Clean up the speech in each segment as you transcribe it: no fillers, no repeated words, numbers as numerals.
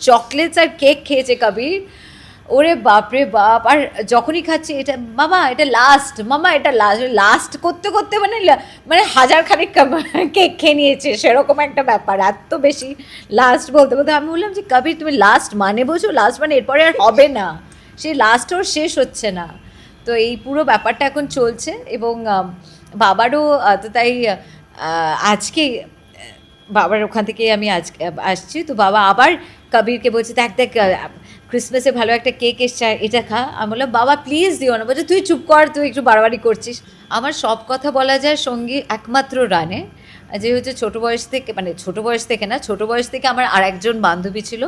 Chocolates আর cake খেয়েছে কবির, ওরে বাপরে বাপ। আর যখনই খাচ্ছে এটা মামা এটা লাস্ট, মামা এটা লাস্ট, লাস্ট করতে করতে মানে মানে হাজার খানিক কেক খেয়ে নিয়েছে সেরকম একটা ব্যাপার, এত বেশি লাস্ট বলতে বলতে আমি বললাম যে কবির তুমি লাস্ট মানে বোঝো, লাস্ট মানে এরপরে আর হবে না, সেই লাস্ট ওর শেষ হচ্ছে না। তো এই পুরো ব্যাপারটা এখন চলছে এবং বাবারও তো তাই আজকে বাবার ওখান থেকে আমি আজকে আসছি, তো বাবা আবার কবিরকে বলছে দেখ দেখ ক্রিসমাসে ভালো একটা কেক এসছে এটা খা। আমি বললাম বাবা প্লিজ দিও না, বলছে তুই চুপ কর, তুই একটু বাড়াবাড়ি করছিস। আমার সব কথা বলা যায় সঙ্গী একমাত্র রানে, যে হচ্ছে ছোটো বয়স থেকে, মানে ছোটো বয়স থেকে না, ছোটো বয়স থেকে আমার আর একজন বান্ধবী ছিল,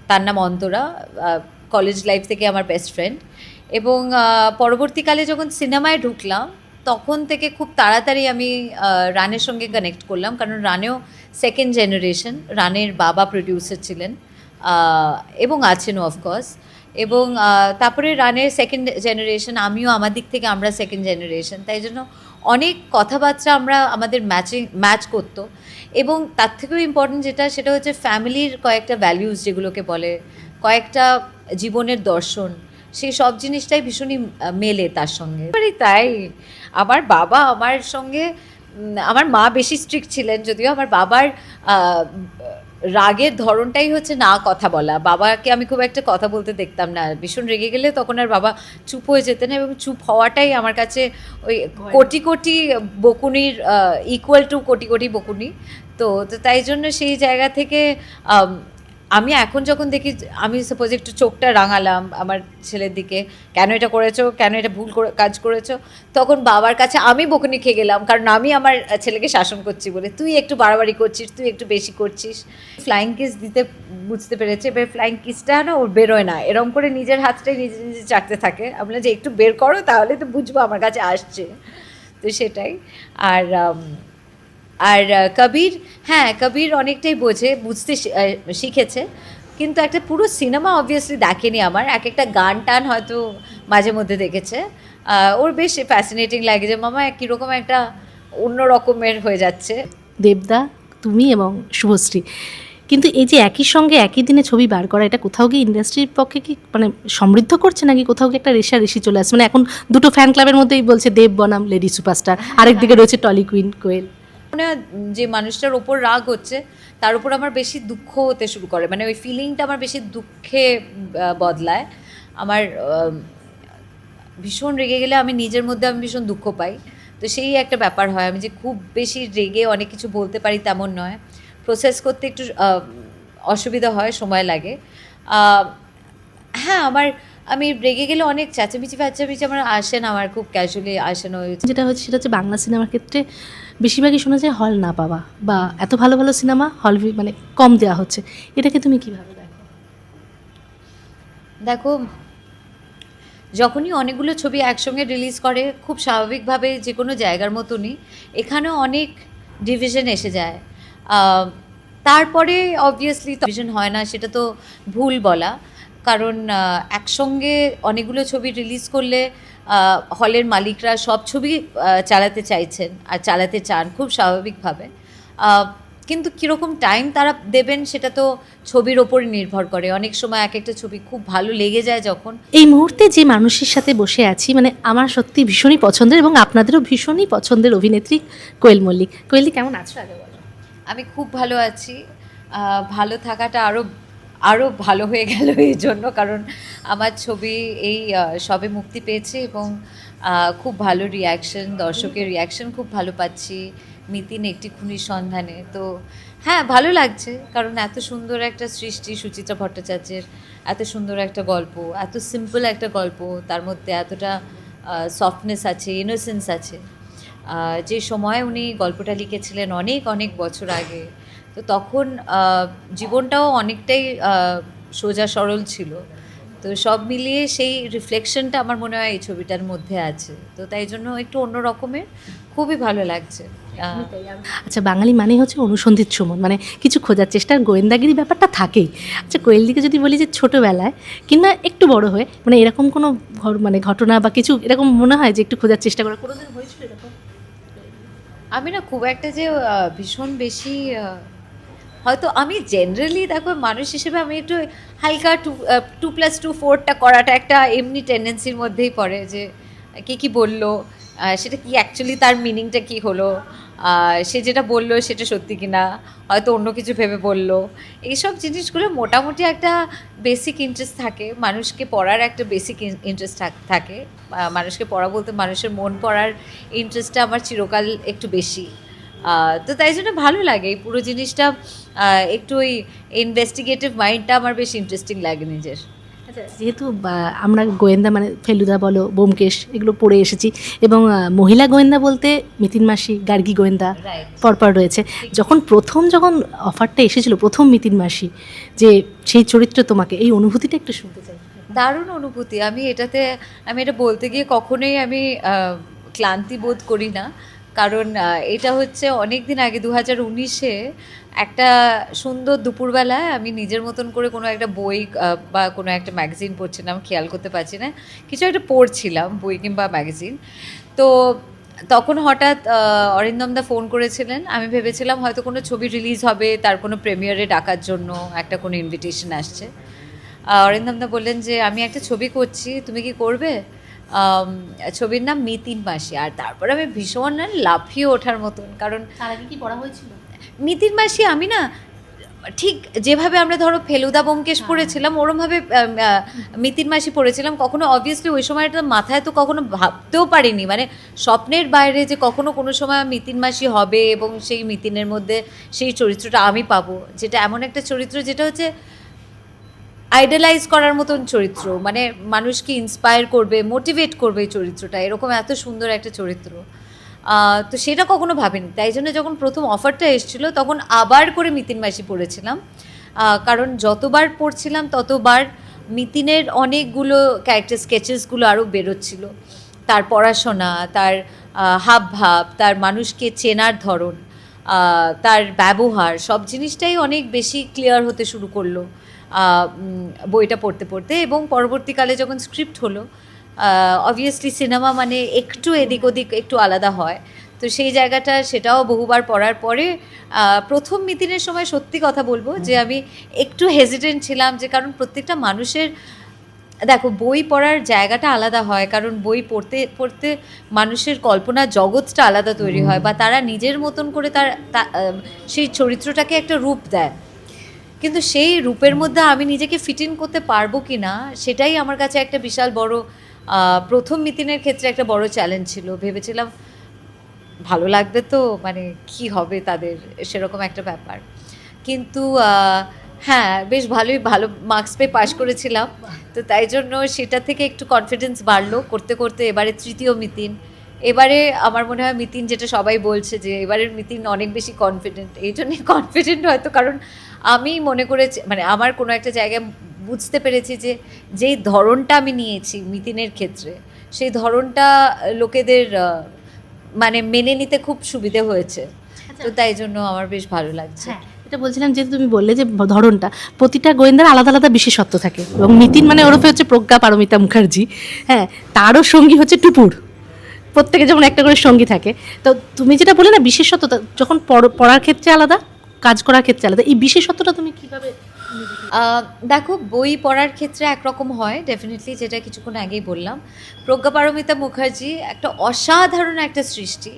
তার নাম অন্তরা, কলেজ লাইফ থেকে আমার বেস্ট ফ্রেন্ড। এবং পরবর্তীকালে যখন সিনেমায় ঢুকলাম তখন থেকে খুব তাড়াতাড়ি আমি রানের সঙ্গে কানেক্ট করলাম, কারণ রানেও সেকেন্ড জেনারেশন, রানের বাবা প্রডিউসার ছিলেন এবং আছেনও অফকোর্স। এবং তারপরে রানের সেকেন্ড জেনারেশন, আমিও আমার দিক থেকে আমরা সেকেন্ড জেনারেশন, তাই জন্য অনেক কথাবার্তা আমরা আমাদের ম্যাচ করতো। এবং তার থেকেও ইম্পর্টেন্ট যেটা, সেটা হচ্ছে ফ্যামিলির কয়েকটা ভ্যালিউজ যেগুলোকে বলে, কয়েকটা জীবনের দর্শন, সেই সব জিনিসটাই ভীষণই মেলে তার সঙ্গে। তাই আমার বাবা আমার সঙ্গে, আমার মা বেশি স্ট্রিক্ট ছিলেন যদিও, আমার বাবার রাগের ধরনটাই হচ্ছে না কথা বলা। বাবাকে আমি খুব একটা কথা বলতে দেখতাম না, ভীষণ রেগে গেলে তখন আর বাবা চুপ হয়ে যেতেন, এবং চুপ হওয়াটাই আমার কাছে ওই কোটি কোটি বকুনির ইকুয়াল টু কোটি কোটি বকুনি। তো তাই জন্য সেই জায়গা থেকে আমি এখন যখন দেখি, আমি সাপোজ একটু চোখটা রাঙালাম আমার ছেলের দিকে, কেন এটা করেছো, কেন এটা ভুল কাজ করেছো, তখন বাবার কাছে আমি বকুনি খেয়ে গেলাম, কারণ আমি আমার ছেলেকে শাসন করছি বলে, তুই একটু বাড়াবাড়ি করছিস, তুই একটু বেশি করছিস। ফ্লাইং কিস দিতে বুঝতে পেরেছে, এবার ফ্লাইং কিসটা না ওর বেরোয় না, এরম করে নিজের হাতটাই নিজে নিজে চাটতে থাকে। আমি বললাম যে একটু বের করো তাহলে তো বুঝবো আমার কাছে আসছে। তো সেটাই। আর কবির, হ্যাঁ কবির অনেকটাই বুঝতে শিখেছে, কিন্তু একটা পুরো সিনেমা অবভিয়াসলি দেখেনি আমার, এক একটা গান টান হয়তো মাঝে মধ্যে দেখেছে। ওর বেশ ফ্যাসিনেটিং লাগে যে মামা কীরকম একটা অন্য রকমের হয়ে যাচ্ছে। দেবদা, তুমি এবং শুভশ্রী, কিন্তু এই যে একই সঙ্গে একই দিনে ছবি বার করা, এটা কোথাও গিয়ে ইন্ডাস্ট্রির পক্ষে কি মানে সমৃদ্ধ করছে, নাকি কোথাও গিয়ে একটা রেষারেষি চলে আসছে? মানে এখন দুটো ফ্যান ক্লাবের মধ্যেই বলছে দেব বনাম লেডি সুপারস্টার, আরেকদিকে রয়েছে টলি কুইন কোয়েল। মানে যে মানুষটার ওপর রাগ হচ্ছে তার উপর আমার বেশি দুঃখ হতে শুরু করে, মানে ওই ফিলিংটা আমার বেশি দুঃখে বদলায়। আমার ভীষণ রেগে গেলে আমি নিজের মধ্যে আমি ভীষণ দুঃখ পাই, তো সেই একটা ব্যাপার হয়। আমি যে খুব বেশি রেগে অনেক কিছু বলতে পারি তেমন নয়, প্রসেস করতে একটু অসুবিধা হয়, সময় লাগে। হ্যাঁ আমি রেগে গেলে অনেক চেঁচামেচি আমার আসে না, আমার খুব ক্যাজুয়ালি আসে না। যেটা হচ্ছে সেটা হচ্ছে বাংলা সিনেমার ক্ষেত্রে বেশিরভাগই শোনা যায় হল না পাওয়া, বা এত ভালো ভালো সিনেমা হল মানে কম দেওয়া হচ্ছে, এটাকে তুমি কীভাবে দেখো? দেখো, যখনই অনেকগুলো ছবি একসঙ্গে রিলিজ করে, খুব স্বাভাবিকভাবে যে কোনো জায়গার মতনই এখানেও অনেক ডিভিশন এসে যায়। তারপরে অবভিয়াসলি ডিভিশন হয় না, সেটা তো ভুল বলা, কারণ একসঙ্গে অনেকগুলো ছবি রিলিজ করলে হলের মালিকরা সব ছবি চালাতে চাইছেন আর চালাতে চান খুব স্বাভাবিকভাবে, কিন্তু কীরকম টাইম তারা দেবেন সেটা তো ছবির ওপরই নির্ভর করে। অনেক সময় এক একটা ছবি খুব ভালো লেগে যায় যখন। এই মুহূর্তে যে মানুষের সাথে বসে আছি, মানে আমার সত্যি ভীষণই পছন্দের এবং আপনাদেরও ভীষণই পছন্দের অভিনেত্রী কোয়েল মল্লিক। কোয়েলদি, কেমন আছো আগে বলো? আমি খুব ভালো আছি। ভালো থাকাটা আরও ভালো হয়ে গেল এই জন্য, কারণ আমার ছবি এই সবে মুক্তি পেয়েছে এবং খুব ভালো রিয়াকশন, দর্শকের রিয়াকশন খুব ভালো পাচ্ছি। মিতিন একটি খুনির সন্ধানে, তো হ্যাঁ ভালো লাগছে, কারণ এত সুন্দর একটা সৃষ্টি সুচিত্রা ভট্টাচার্যের, এত সুন্দর একটা গল্প, এত সিম্পল একটা গল্প, তার মধ্যে এতটা সফটনেস আছে, ইনোসেন্স আছে। যে সময় উনি গল্পটা লিখেছিলেন অনেক অনেক বছর আগে, তো তখন জীবনটাও অনেকটাই সোজা সরল ছিল, তো সব মিলিয়ে সেই রিফ্লেকশনটা আমার মনে হয় এই ছবিটার মধ্যে আছে, তো তাই জন্য একটু অন্য রকমের, খুবই ভালো লাগছে। আচ্ছা, বাঙালি মানে হচ্ছে অনুসন্ধিত সুমন, মানে কিছু খোঁজার চেষ্টার গোয়েন্দাগিরি ব্যাপারটা থাকেই। আচ্ছা, কোয়েলদিকে যদি বলি যে ছোটোবেলায় কিংবা একটু বড় হয়ে, মানে এরকম কোনো মানে ঘটনা বা কিছু এরকম মনে হয় যে একটু খোঁজার চেষ্টা করা কোনোদিন হয়েছিল এরকম? আমি না খুব একটা যে ভীষণ বেশি হয়তো আমি জেনারেলি দেখো মানুষ হিসেবে আমি একটু হালকা 2+2=4টা করাটা একটা এমনি টেন্ডেন্সির মধ্যেই পড়ে, যে কে কী বললো, সেটা কি অ্যাকচুয়ালি তার মিনিংটা কি হলো, সে যেটা বললো সেটা সত্যি কি না, হয়তো অন্য কিছু ভেবে বললো। এইসব জিনিসগুলো মোটামুটি একটা বেসিক ইন্টারেস্ট থাকে, মানুষকে পড়ার একটা বেসিক ইন্টারেস্ট থাকে। মানুষকে পড়া বলতে মানুষের মন পড়ার ইন্টারেস্টটা আমার চিরকাল একটু বেশি। তো তাই জন্য ভালো লাগে এই পুরো জিনিসটা, একটু ওই ইনভেস্টিগেটিভ মাইন্ডটা আমার বেশ ইন্টারেস্টিং লাগে নিজের। আচ্ছা, যেহেতু আমরা গোয়েন্দা মানে ফেলুদা বলো, ব্যোমকেশ, এগুলো পড়ে এসেছি, এবং মহিলা গোয়েন্দা বলতে মিতিন মাসি, গার্গী গোয়েন্দা রাইট। পরপর রয়েছে। যখন অফারটা এসেছিল, প্রথম মিতিন মাসি, যে সেই চরিত্র তোমাকে, এই অনুভূতিটা একটু শুনতে চাই। দারুণ অনুভূতি। আমি এটা বলতে গিয়ে কখনোই আমি ক্লান্তি বোধ করি না, কারণ এটা হচ্ছে অনেক দিন আগে 2019-এ একটা সুন্দর দুপুরবেলায় আমি নিজের মতন করে কোনো একটা বই বা কোনো একটা ম্যাগাজিন পড়ছিলাম, খেয়াল করতে পারছি না, কিছু একটা পড়ছিলাম, বই কিংবা ম্যাগাজিন। তো তখন হঠাৎ অরিন্দমদা ফোন করেছিলেন। আমি ভেবেছিলাম হয়তো কোনো ছবি রিলিজ হবে, তার কোনো প্রিমিয়ারে ডাকার জন্য একটা কোনো ইনভিটেশন আসছে। অরিন্দমদা বললেন যে আমি একটা ছবি করছি, তুমি কি করবে? ছবির নাম মিতিন মাসি। আর তারপরে আমি ভীষণ লাফিয়ে ওঠার মতন, কারণ তার আগে কি পড়া হয়েছিল? মিতিন মাসি আমি না ঠিক যেভাবে আমরা ধরো ফেলুদা ব্যোমকেশ পড়েছিলাম, ওরমভাবে মিতিন মাসি পড়েছিলাম। কখনো অবভিয়াসলি ওই সময়টা মাথায় তো কখনো ভাবতেও পারিনি, মানে স্বপ্নের বাইরে যে কখনো কোনো সময় মিতিন মাসি হবে এবং সেই মিতিনের মধ্যে সেই চরিত্রটা আমি পাবো, যেটা এমন একটা চরিত্র যেটা হচ্ছে আইডালাইজ করার মতন চরিত্র, মানে মানুষকে ইন্সপায়ার করবে, মোটিভেট করবে এই চরিত্রটা, এরকম এত সুন্দর একটা চরিত্র। তো সেটা কখনো ভাবিনি। তাই জন্য যখন প্রথম অফারটা এসেছিলো তখন আবার করে মিতিন মাসি পড়েছিলাম, কারণ যতবার পড়ছিলাম ততবার মিতিনের অনেকগুলো ক্যারেক্টার স্কেচেসগুলো আরও বেরোচ্ছিল, তার পড়াশোনা, তার হাবভাব, তার মানুষকে চেনার ধরন, তার ব্যবহার, সব জিনিসটাই অনেক বেশি ক্লিয়ার হতে শুরু করলো বইটা পড়তে পড়তে। এবং পরবর্তীকালে যখন স্ক্রিপ্ট হলো, অবভিয়াসলি সিনেমা মানে একটু এদিক ওদিক একটু আলাদা হয়, তো সেই জায়গাটা সেটাও বহুবার পড়ার পরে প্রথম মিতিনের সময় সত্যি কথা বলবো যে আমি একটু হেজিটেন্ট ছিলাম, যে কারণ প্রত্যেকটা মানুষের দেখো বই পড়ার জায়গাটা আলাদা হয়, কারণ বই পড়তে পড়তে মানুষের কল্পনার জগৎটা আলাদা তৈরি হয়, বা তারা নিজের মতন করে সেই চরিত্রটাকে একটা রূপ দেয়, কিন্তু সেই রূপের মধ্যে আমি নিজেকে ফিট ইন করতে পারবো কি না সেটাই আমার কাছে একটা বিশাল বড়, প্রথম মিতিনের ক্ষেত্রে একটা বড় চ্যালেঞ্জ ছিল। ভেবেছিলাম ভালো লাগবে তো, মানে কি হবে তাদের, সেরকম একটা ব্যাপার। কিন্তু হ্যাঁ, বেশ ভালো মার্কস পেয়ে পাশ করেছিলাম, তো তাই জন্য সেটা থেকে একটু কনফিডেন্স বাড়লো করতে করতে। এবারে তৃতীয় মিতিন, এবারে আমার মনে হয় মিতিন, যেটা সবাই বলছে যে এবারের মিতিন অনেক বেশি কনফিডেন্ট, এই জন্যই কনফিডেন্ট হয়তো কারণ আমি মনে করেছি, মানে আমার কোনো একটা জায়গায় বুঝতে পেরেছি যে যেই ধরনটা আমি নিয়েছি মিতিনের ক্ষেত্রে, সেই ধরনটা লোকেদের মানে মেনে নিতে খুব সুবিধে হয়েছে, তো তাই জন্য আমার বেশ ভালো লাগছে। এটা বলছিলাম, যেহেতু তুমি বললে যে ধরনটা, প্রতিটা গোয়েন্দার আলাদা আলাদা বিশেষত্ব থাকে, এবং মিতিন মানে ওরফে হচ্ছে প্রজ্ঞা পারমিতা মুখার্জি, হ্যাঁ, তারও সঙ্গী হচ্ছে টুপুর, প্রত্যেকে যেমন একটা করে সঙ্গী থাকে। তো তুমি যেটা বলে না বিশেষত্ব, যখন পড়ার ক্ষেত্রে আলাদা, কাজ করার ক্ষেত্রে আলাদা, এই বিশেষত্বটা তুমি কীভাবে? দেখো বই পড়ার ক্ষেত্রে একরকম হয় ডেফিনেটলি, যেটা কিছুক্ষণ আগেই বললাম। প্রজ্ঞা পারমিতা মুখার্জি একটা অসাধারণ একটা সৃষ্টি।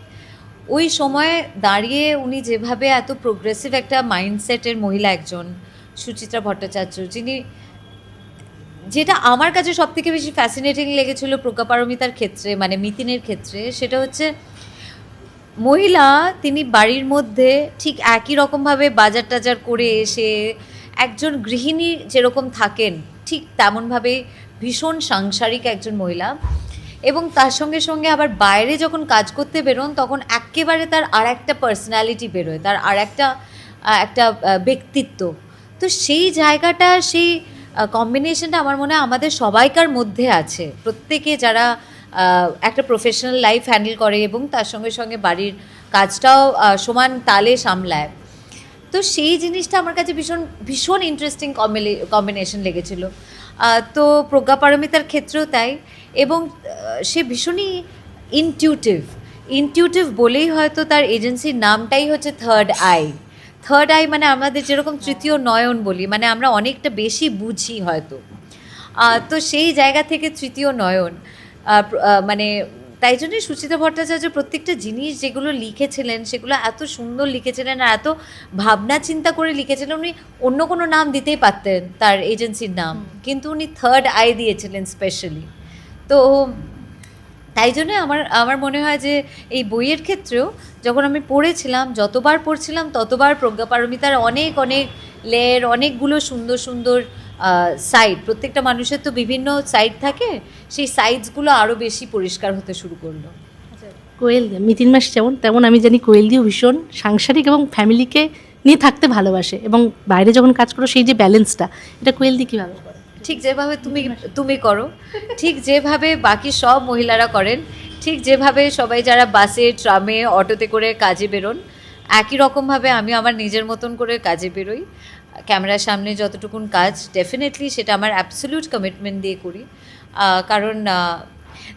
ওই সময়ে দাঁড়িয়ে উনি যেভাবে এত প্রোগ্রেসিভ একটা মাইন্ডসেটের মহিলা একজন, সুচিত্রা ভট্টাচার্য, যিনি, যেটা আমার কাছে সবথেকে বেশি ফ্যাসিনেটিং লেগেছিল প্রজ্ঞা পারমিতার ক্ষেত্রে, মানে মিতিনের ক্ষেত্রে, সেটা হচ্ছে মহিলা, তিনি বাড়ির মধ্যে ঠিক একই রকমভাবে বাজার টাজার করে এসে একজন গৃহিণী যেরকম থাকেন ঠিক তেমনভাবে ভীষণ সাংসারিক একজন মহিলা, এবং তার সঙ্গে সঙ্গে আবার বাইরে যখন কাজ করতে বেরোন তখন একেবারে তার আর একটা পার্সোনালিটি বেরোয়, তার আর একটা ব্যক্তিত্ব। তো সেই জায়গাটা, সেই কম্বিনেশনটা আমার মনে হয় আমাদের সবাইকার মধ্যে আছে, প্রত্যেকে যারা একটা প্রফেশনাল লাইফ হ্যান্ডেল করে এবং তার সঙ্গে সঙ্গে বাড়ির কাজটাও সমান তালে সামলায়। তো সেই জিনিসটা আমার কাছে ভীষণ ভীষণ ইন্টারেস্টিং কম্বিনেশন লেগেছিল। তো প্রজ্ঞা পারমিতার ক্ষেত্রেও তাই, এবং সে ভীষণই ইনটিউটিভ বলেই হয়তো তার এজেন্সির নামটাই হচ্ছে থার্ড থার্ড আই মানে আমাদের যেরকম তৃতীয় নয়ন বলি, মানে আমরা অনেকটা বেশি বুঝি হয়তো। তো সেই জায়গা থেকে তৃতীয় নয়ন মানে তাই জন্যই সুচিত্রা ভট্টাচার্য প্রত্যেকটা জিনিস যেগুলো লিখেছিলেন সেগুলো এত সুন্দর লিখেছিলেন আর এত ভাবনা চিন্তা করে লিখেছিলেন। উনি অন্য কোনো নাম দিতেই পারতেন তার এজেন্সির নাম, কিন্তু উনি থার্ড আই দিয়েছিলেন স্পেশালি। তো তাই জন্য আমার আমার মনে হয় যে এই বইয়ের ক্ষেত্রেও যখন আমি পড়েছিলাম, যতবার পড়ছিলাম ততবার প্রজ্ঞাপারমিতার অনেক অনেক লেয়ার, অনেকগুলো সুন্দর সুন্দর সাইড, প্রত্যেকটা মানুষের তো বিভিন্ন সাইড থাকে, সেই সাইডসগুলো আরও বেশি পরিষ্কার হতে শুরু করলো। কোয়েল মিতিন মাস যেমন, তেমন আমি জানি কোয়েল দিও ভীষণ সাংসারিক এবং ফ্যামিলিকে নিয়ে থাকতে ভালোবাসে, এবং বাইরে যখন কাজ করো সেই যে ব্যালেন্সটা, এটা কোয়েল দি কীভাবে করে? ঠিক যেভাবে তুমি তুমি করো, ঠিক যেভাবে বাকি সব মহিলারা করেন, ঠিক যেভাবে সবাই যারা বাসে, ট্রামে, অটোতে করে কাজে বেরোন, একই রকমভাবে আমি আমার নিজের মতন করে কাজে বেরোই। ক্যামেরার সামনে যতটুকুন কাজ ডেফিনেটলি সেটা আমার অ্যাবসলিউট কমিটমেন্ট দিয়ে করি। কারণ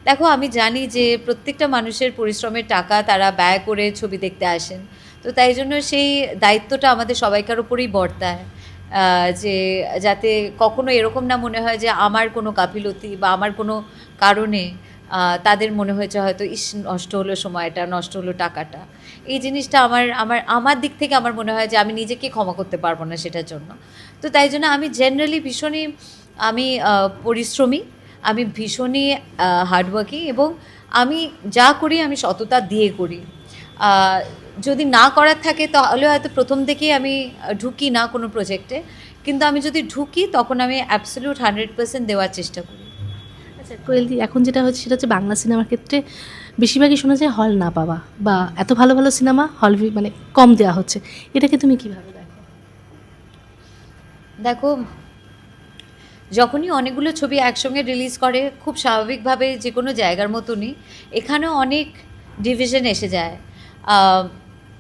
দেখো, আমি জানি যে প্রত্যেকটা মানুষের পরিশ্রমের টাকা তারা ব্যয় করে ছবি দেখতে আসেন, তো তাই জন্য সেই দায়িত্বটা আমাদের সবাইকার উপরেই বর্তায়, যে যাতে কখনো এরকম না মনে হয় যে আমার কোনো গাফিলতি বা আমার কোনো কারণে তাদের মনে হয়েছে হয়তো ইস নষ্ট হলো সময়টা, নষ্ট হলো টাকাটা। এই জিনিসটা আমার আমার আমার দিক থেকে আমার মনে হয় যে আমি নিজেকে ক্ষমা করতে পারবো না সেটার জন্য। তো তাই জন্য আমি জেনারেলি ভীষণই আমি পরিশ্রমী, আমি ভীষণই হার্ডওয়ার্কিং, এবং আমি যা করি আমি সততা দিয়ে করি। যদি না করার থাকে তাহলে হয়তো প্রথম থেকেই আমি ঢুকি না কোনো প্রজেক্টে, কিন্তু আমি যদি ঢুকি তখন আমি অ্যাবসলিউট 100% দেওয়ার চেষ্টা করি। আচ্ছা কোয়েল দি, এখন যেটা হচ্ছে সেটা হচ্ছে বাংলা সিনেমার ক্ষেত্রে বেশিরভাগই শোনা যায় হল না পাওয়া, বা এত ভালো ভালো সিনেমা হল মানে কম দেওয়া হচ্ছে, এটাকে তুমি কীভাবে দেখো? দেখো, যখনই অনেকগুলো ছবি একসঙ্গে রিলিজ করে, খুব স্বাভাবিকভাবে যে কোনো জায়গার মতনই এখানেও অনেক ডিভিশন এসে যায়।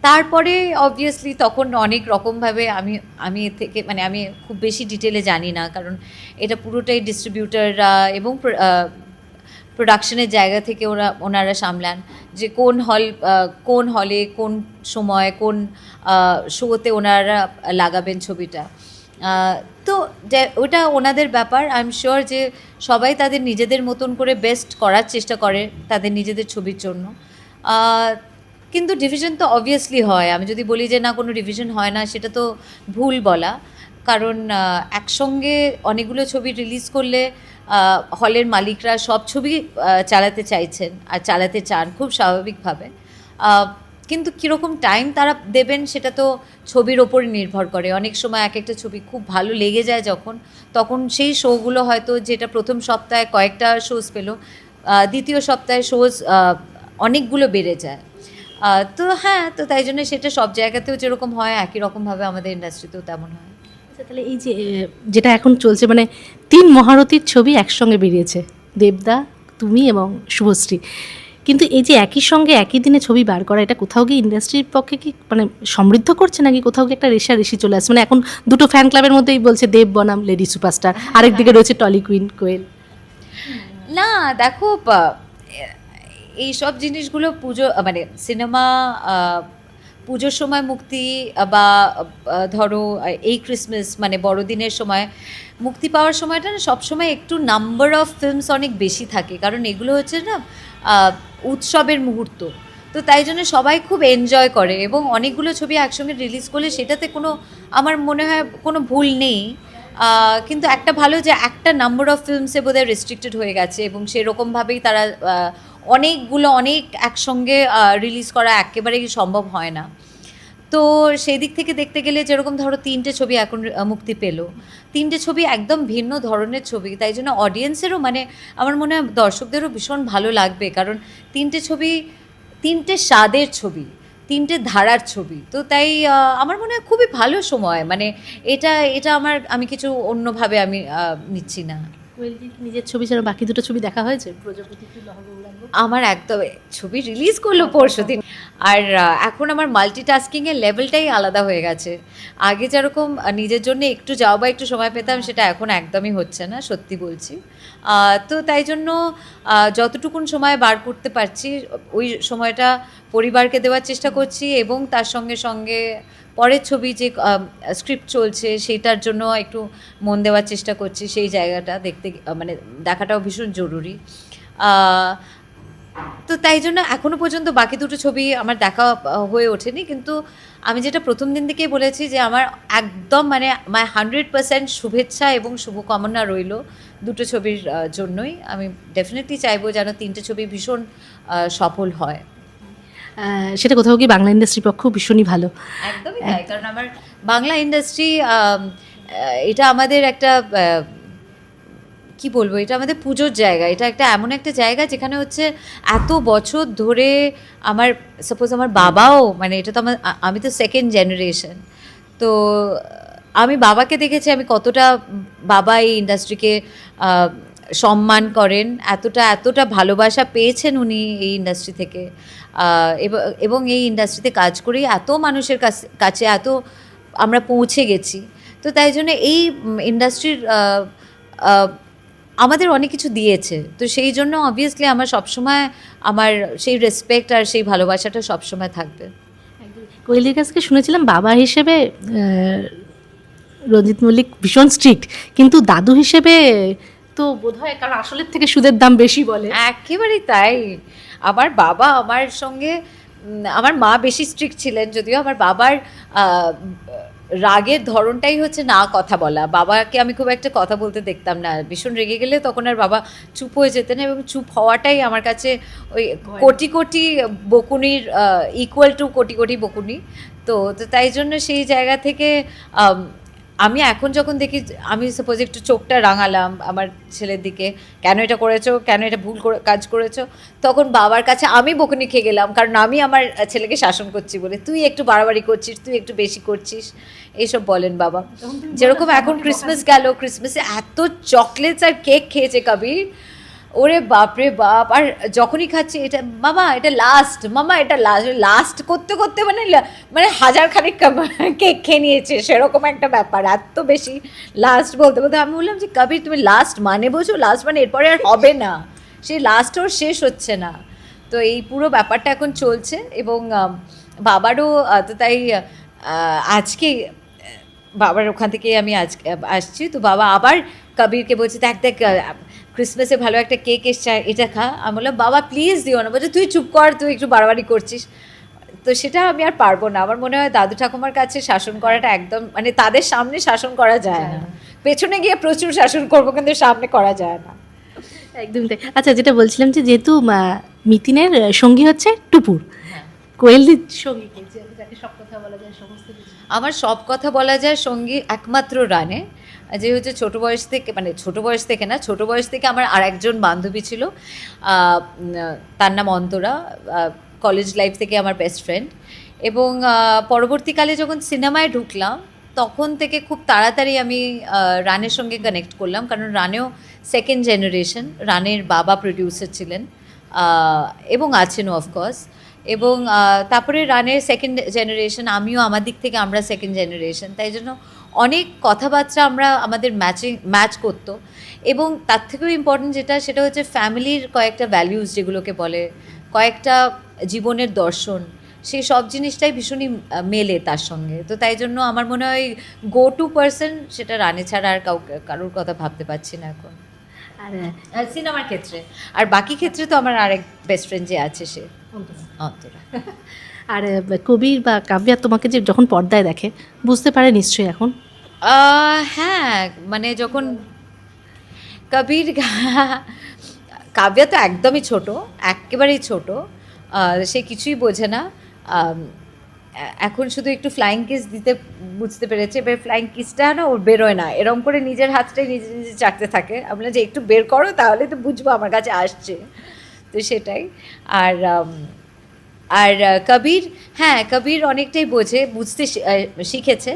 তারপরে অবভিয়াসলি তখন অনেক রকমভাবে আমি আমি এর থেকে মানে আমি খুব বেশি ডিটেলে জানি না, কারণ এটা পুরোটাই ডিস্ট্রিবিউটাররা এবং প্রোডাকশনের জায়গা থেকে ওনারা সামলান, যে কোন হলে কোন সময় কোন শোতে ওনারা লাগাবেন ছবিটা। তো ওটা ওনাদের ব্যাপার। আই এম শিওর যে সবাই তাদের নিজেদের মতন করে বেস্ট করার চেষ্টা করে তাদের নিজেদের ছবির জন্য। কিন্তু ডিভিশন তো অবভিয়াসলি হয়, আমি যদি বলি যে না কোনো ডিভিশন হয় না সেটা তো ভুল বলা, কারণ একসঙ্গে অনেকগুলো ছবি রিলিজ করলে হলের মালিকরা সব ছবি চালাতে চাইছেন আর চালাতে চান খুব স্বাভাবিকভাবে, কিন্তু কীরকম টাইম তারা দেবেন সেটা তো ছবির ওপর নির্ভর করে। অনেক সময় এক একটা ছবি খুব ভালো লেগে যায় তখন সেই শোগুলো হয়তো যেটা প্রথম সপ্তাহে কয়েকটা শোজ পেলো, দ্বিতীয় সপ্তাহে শোজ অনেকগুলো বেড়ে যায়। তো হ্যাঁ, তো তাই জন্য সেটা সব জায়গাতেও যেরকম হয় একই রকমভাবে আমাদের ইন্ডাস্ট্রিতেও তেমন হয়। আচ্ছা, তাহলে এই যে যেটা এখন চলছে, মানে 3 মহারথীর ছবি একসঙ্গে বেরিয়েছে, দেবদা, তুমি এবং শুভশ্রী, কিন্তু এই যে একই সঙ্গে একই দিনে ছবি বার করা, এটা কোথাও গিয়ে ইন্ডাস্ট্রির পক্ষে কি মানে সমৃদ্ধ করছে, নাকি কোথাও গিয়ে একটা রেশারেশি চলে আসছে? মানে এখন দুটো ফ্যান ক্লাবের মধ্যেই বলছে দেব বনাম লেডি সুপারস্টার, আরেকদিকে রয়েছে টলি কুইন কোয়েল। না দেখো, এই সব জিনিসগুলো পুজো মানে সিনেমা পুজোর সময় মুক্তি, বা ধরো এই ক্রিসমাস মানে বড়দিনের সময় মুক্তি পাওয়ার সময়টা না সবসময় একটু নাম্বার অফ ফিল্মস অনেক বেশি থাকে, কারণ এগুলো হচ্ছে না উৎসবের মুহূর্ত। তো তাই জন্য সবাই খুব এনজয় করে, এবং অনেকগুলো ছবি একসঙ্গে রিলিজ করলে সেটাতে কোনো আমার মনে হয় কোনো ভুল নেই। কিন্তু একটা ভালো যে একটা নাম্বার অফ ফিল্মসে বোধহয় রেস্ট্রিক্টেড হয়ে গেছে, এবং সেরকমভাবেই তারা অনেক একসঙ্গে রিলিজ করা একেবারেই সম্ভব হয় না। তো সেই দিক থেকে দেখতে গেলে যেরকম ধরো 3টে ছবি এখন মুক্তি পেল, 3টে ছবি একদম ভিন্ন ধরনের ছবি, তাই জন্য অডিয়েন্সেরও মানে আমার মনে হয় দর্শকদেরও ভীষণ ভালো লাগবে, কারণ 3টে ছবি 3টে স্বাদের ছবি, 3টে ধারার ছবি। তো তাই আমার মনে হয় খুবই ভালো সময়, মানে এটা আমি কিছু অন্যভাবে আমি নিচ্ছি না। নিজের ছবি ছাড়া বাকি দুটো ছবি দেখা হয়েছে? আমার একদম ছবি রিলিজ করলো পরশুদিন, আর এখন আমার মাল্টিটাস্কিংয়ের লেভেলটাই আলাদা হয়ে গেছে। আগে যেরকম নিজের জন্য একটু যাও বা একটু সময় পেতাম, সেটা এখন একদমই হচ্ছে না, সত্যি বলছি। তো তাই জন্য যতটুকুন সময় বার করতে পারছি ওই সময়টা পরিবারকে দেওয়ার চেষ্টা করছি, এবং তার সঙ্গে সঙ্গে পরের ছবি যে স্ক্রিপ্ট চলছে সেটার জন্য একটু মন দেওয়ার চেষ্টা করছি, সেই জায়গাটা দেখতে মানে দেখাটাও ভীষণ জরুরি। তো তাই জন্য এখনও পর্যন্ত বাকি দুটো ছবি আমার দেখা হয়ে ওঠেনি, কিন্তু আমি যেটা প্রথম দিন থেকেই বলেছি যে আমার একদম মানে 100% শুভেচ্ছা এবং শুভকামনা রইল দুটো ছবির জন্যই। আমি ডেফিনেটলি চাইবো যেন তিনটে ছবি ভীষণ সফল হয়। সেটা কোথাও কি বাংলা ইন্ডাস্ট্রির পক্ষেও ভীষণই ভালো। একদমই তাই, কারণ আমার বাংলা ইন্ডাস্ট্রি এটা আমাদের একটা কি বলবো, এটা আমাদের পুজোর জায়গা। এটা একটা এমন একটা জায়গা যেখানে হচ্ছে এত বছর ধরে আমার সাপোজ আমার বাবাও, মানে এটা তো আমি তো সেকেন্ড জেনারেশন, তো আমি বাবাকে দেখেছি আমি কতটা বাবা এই ইন্ডাস্ট্রিকে সম্মান করেন, এতটা ভালোবাসা পেয়েছেন উনি এই ইন্ডাস্ট্রি থেকে, এবং এই ইন্ডাস্ট্রিতে কাজ করেই এত মানুষের কাছে এত আমরা পৌঁছে গেছি। তো তাই জন্য এই ইন্ডাস্ট্রির আমাদের অনেক কিছু দিয়েছে, তো সেই জন্য অবভিয়াসলি আমার সবসময় আমার সেই রেসপেক্ট আর সেই ভালোবাসাটা সবসময় থাকবে। কোয়েলের কাছ থেকে শুনেছিলাম বাবা হিসেবে রঞ্জিত মল্লিক ভীষণ স্ট্রিক্ট, কিন্তু দাদু হিসেবে তো বোধহয়, কারণ আসলের থেকে সুদের দাম বেশি বলে। একেবারেই তাই। আমার বাবা আমার সঙ্গে, আমার মা বেশি স্ট্রিক্ট ছিলেন যদিও, আমার বাবার রাগের ধরনটাই হচ্ছে না কথা বলা। বাবাকে আমি খুব একটা কথা বলতে দেখতাম না, ভীষণ রেগে গেলে তখন আর বাবা চুপ হয়ে যেতেন, এবং চুপ হওয়াটাই আমার কাছে ওই কোটি কোটি বকুনির ইকুয়াল টু কোটি কোটি বকুনি। তো তাই জন্য সেই জায়গা থেকে আমি এখন যখন দেখি, আমি সাপোজ একটু চোখটা রাঙালাম আমার ছেলের দিকে, কেন এটা করেছো, কেন এটা ভুল কাজ করেছো, তখন বাবার কাছে আমি বকুনি খেয়ে গেলাম, কারণ আমি আমার ছেলেকে শাসন করছি বলে, তুই একটু বাড়াবাড়ি করছিস, তুই একটু বেশি করছিস, এইসব বলেন বাবা। যেরকম এখন ক্রিসমাস গেল, ক্রিসমাসে এত চকলেটস আর কেক খেয়েছে কবির, ওরে বাপরে বাপ। আর যখনই খাচ্ছি এটা মামা এটা লাস্ট, মামা এটা লাস্ট করতে করতে মানে মানে হাজার খানিক কেক খেয়ে নিয়েছে, সেরকম একটা ব্যাপার, এত বেশি লাস্ট বলতে বলতে আমি বললাম যে কবির তুমি লাস্ট মানে বোঝো, লাস্ট মানে এরপরে আর হবে না, সেই লাস্টও শেষ হচ্ছে না। তো এই পুরো ব্যাপারটা এখন চলছে, এবং বাবারও তো তাই আজকে বাবার ওখান থেকে আমি আজকে আসছি, তো বাবা আবার কবিরকে বলছে দেখ দেখ ক্রিসমাসে ভালো একটা কেক এসছে, এটা খা। আমি বললাম বাবা প্লিজ দিও না, বলছে তুই চুপ কর, তুই একটু বাড়াবাড়ি করছিস। তো সেটা আমি আর পারবো না, আমার মনে হয় দাদু ঠাকুমার কাছে শাসন করাটা একদম, মানে তাদের সামনে শাসন করা যায় না, পেছনে গিয়ে প্রচুর শাসন করবো কিন্তু সামনে করা যায় না। একদমই তাই। আচ্ছা, যেটা বলছিলাম যে যেহেতু মিতিনের সঙ্গী হচ্ছে টুপুর, কোয়েলদির সঙ্গী কে, যাকে সব কথা বলা যায়, সমস্ত কিছু? আমার সব কথা বলা যায় সঙ্গী একমাত্র রানে, যে হচ্ছে ছোটো বয়স থেকে, মানে ছোটো বয়স থেকে না, ছোটো বয়স থেকে আমার আর একজন বান্ধবী ছিল, তার নাম অন্তরা, কলেজ লাইফ থেকে আমার বেস্ট ফ্রেন্ড। এবং পরবর্তীকালে যখন সিনেমায় ঢুকলাম তখন থেকে খুব তাড়াতাড়ি আমি রানের সঙ্গে কানেক্ট করলাম, কারণ রানেও সেকেন্ড জেনারেশন, রানের বাবা প্রডিউসার ছিলেন এবং আছেনও অফকোর্স। এবং তারপরে রানের সেকেন্ড জেনারেশন, আমিও আমার দিক থেকে আমরা সেকেন্ড জেনারেশন, তাই জন্য অনেক কথাবার্তা আমরা আমাদের ম্যাচ করতো। এবং তার থেকেও ইম্পর্টেন্ট যেটা, সেটা হচ্ছে ফ্যামিলির কয়েকটা ভ্যালিউজ যেগুলোকে বলে, কয়েকটা জীবনের দর্শন, সেই সব জিনিসটাই ভীষণই মেলে তার সঙ্গে। তো তাই জন্য আমার মনে হয় গো টু পার্সন সেটা রানে ছাড়া আর কারোর কথা ভাবতে পারছি না এখন, আর সিনেমার ক্ষেত্রে। আর বাকি ক্ষেত্রে তো আমার আরেক বেস্ট ফ্রেন্ড যে আছে সে অন্তরা। আর কবির বা কাব্যা তোমাকে যে যখন পর্দায় দেখে বুঝতে পারে নিশ্চয়ই এখন? হ্যাঁ, মানে যখন কবির, কাব্যা তো একদমই ছোট, একেবারেই ছোট, সে কিছুই বোঝে না। এখন শুধু একটু ফ্লাইং কিস দিতে বুঝতে পেরেছে, এবার ফ্লাইং কিসটা না ওর বেরোয় না, এরম করে নিজের হাতটাই নিজে নিজে চাটতে থাকে। আমি বললাম যে একটু বের করো, তাহলে তো বুঝবো আমার কাছে আসছে, তো সেটাই। আর আর কবির, হ্যাঁ কবির অনেকটাই বুঝতে শিখেছে,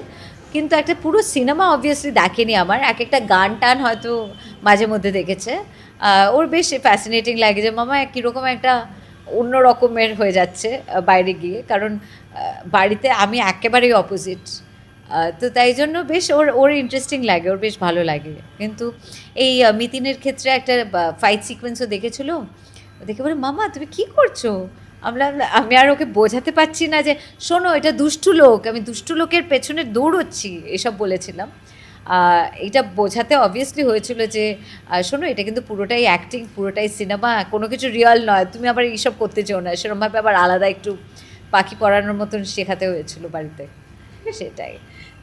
কিন্তু একটা পুরো সিনেমা অবভিয়াসলি দেখেনি আমার, এক একটা গান টান হয়তো মাঝে মধ্যে দেখেছে। ওর বেশ ফ্যাসিনেটিং লাগে যে মামা কীরকম একটা অন্য রকমের হয়ে যাচ্ছে বাইরে গিয়ে, কারণ বাড়িতে আমি একেবারেই অপোজিট। তো তাই জন্য বেশ ওর ইন্টারেস্টিং লাগে, ওর বেশ ভালো লাগে। কিন্তু এই মিতিনের ক্ষেত্রে একটা ফাইট সিকোয়েন্সও দেখেছিল, দেখে বলে মামা তুমি কী করছো, আমি আর ওকে বোঝাতে পারছি না যে শোনো এটা দুষ্টু লোক, আমি দুষ্টু লোকের পেছনে দৌড়চ্ছি, এসব বলেছিলাম। এটা বোঝাতে অবভিয়াসলি হয়েছিল যে শোনো এটা কিন্তু পুরোটাই অ্যাক্টিং, পুরোটাই সিনেমা, কোনো কিছু রিয়াল নয়, তুমি আবার এইসব করতে চাও না, সেরকমভাবে আবার আলাদা একটু পাখি পড়ানোর মতন শেখাতে হয়েছিল বাড়িতে, সেটাই।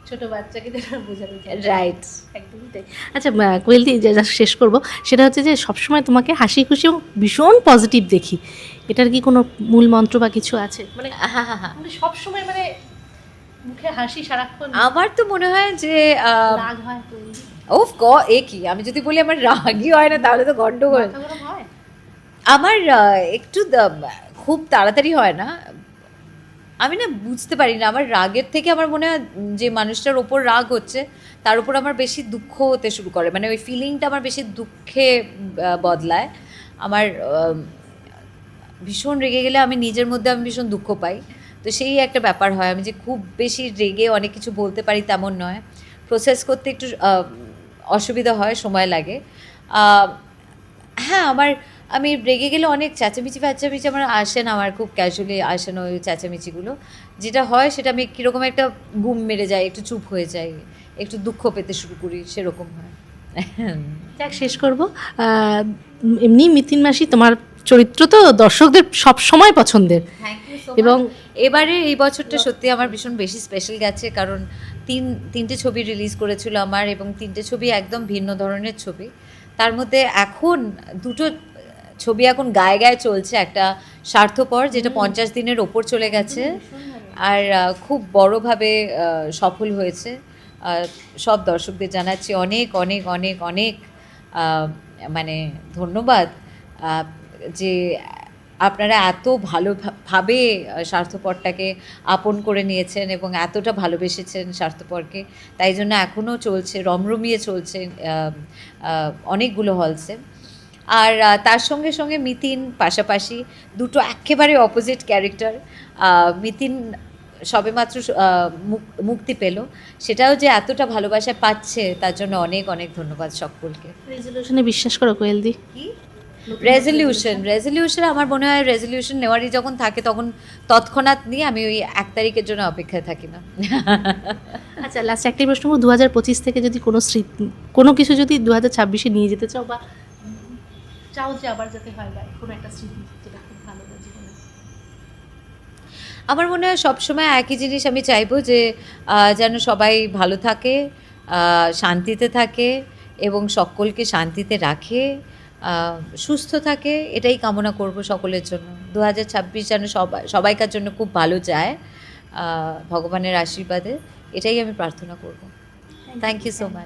ছোট বাচ্চাকে বোঝানো রাইট, একদমই তাই। আচ্ছা কোয়েলদি, যা শেষ করব সেটা হচ্ছে যে সবসময় তোমাকে হাসি খুশি এবং ভীষণ পজিটিভ দেখি, এটার কি কোনো মূল মন্ত্র বা কিছু আছে? মানে সবসময় মানে মুখে হাসি সারাক্ষণ। আমার তো মনে হয় যে রাগ হয় কোয়েলদি? এ কি, আমি যদি বলি আমার রাগই হয় না তাহলে তো গন্ডগোল। হয় আমার একটু খুব তাড়াতাড়ি হয় না, আমি না বুঝতে পারি না, আমার রাগের থেকে আমার মনে হয় যে মানুষটার ওপর রাগ হচ্ছে তার উপর আমার বেশি দুঃখ হতে শুরু করে, মানে ওই ফিলিংটা আমার বেশি দুঃখে বদলায়। আমার ভীষণ রেগে গেলে আমি নিজের মধ্যে আমি ভীষণ দুঃখ পাই, তো সেই একটা ব্যাপার হয়। আমি যে খুব বেশি রেগে অনেক কিছু বলতে পারি তেমন নয়, প্রসেস করতে একটু অসুবিধা হয়, সময় লাগে। হ্যাঁ, আমি রেগে গেলে অনেক চেঁচামেচি আমার আসে না, আমার খুব ক্যাজুয়ালি আসে না ওই চেঁচামেচিগুলো। যেটা হয় সেটা আমি কীরকম একটা গুম মেরে যাই, একটু চুপ হয়ে যাই, একটু দুঃখ পেতে শুরু করি, সেরকম হয়। যাক, শেষ করবো। এমনি মিতিন মাসি তোমার চরিত্র তো দর্শকদের সব সময় পছন্দের, এবং এবারে এই বছরটা সত্যি আমার ভীষণ বেশি স্পেশাল গেছে, কারণ তিনটে ছবি রিলিজ করেছিল আমার, এবং তিনটে ছবি একদম ভিন্ন ধরনের ছবি। তার মধ্যে এখন দুটো ছবি এখন গায়ে গায়ে চলছে, একটা স্বার্থপর যেটা 50 দিনের ওপর চলে গেছে, আর খুব বড়োভাবে সফল হয়েছে। সব দর্শকদের জানাচ্ছি অনেক অনেক অনেক অনেক মানে ধন্যবাদ যে আপনারা এত ভালোভাবে স্বার্থপরটাকে আপন করে নিয়েছেন এবং এতটা ভালোবেসেছেন স্বার্থপরকে, তাই জন্য এখনও চলছে, রমরমিয়ে চলছে অনেকগুলো হলসে। আর তার সঙ্গে সঙ্গে মিতিন পাশাপাশি, দুটো একেবারে অপোজিট ক্যারেক্টার। মিতিন সবেমাত্র মুক্তি পেল, সেটাও যে এতটা ভালোবাসা পাচ্ছে তার জন্য অনেক অনেক ধন্যবাদ সকলকে। রেজলিউশনে বিশ্বাস করো কোয়েলদি? কি রেজলিউশন আমার মনে হয় রেজলিউশন নেওয়ারই যখন থাকে তখন তৎক্ষণাৎ নিয়ে, আমি ওই 1 তারিখের জন্য অপেক্ষায় থাকি না। আচ্ছা, লাস্ট একটাই প্রশ্ন, 2025 থেকে যদি কোনো কিছু যদি 2026-এ নিয়ে যেতে চাও, বা চাও যে আবার যাতে হয়, বা কোনো একটা স্মৃতি যেটা খুব ভালো লাগে জীবনে? আমার মনে হয় সবসময় একই জিনিস আমি চাইবো যে যেন সবাই ভালো থাকে, শান্তিতে থাকে এবং সকলকে শান্তিতে রাখে, সুস্থ থাকে, এটাই কামনা করব সকলের জন্য। 2026 যেন সবাইকার জন্য খুব ভালো যায়, ভগবানের আশীর্বাদে, এটাই আমি প্রার্থনা করব। Thank you so much.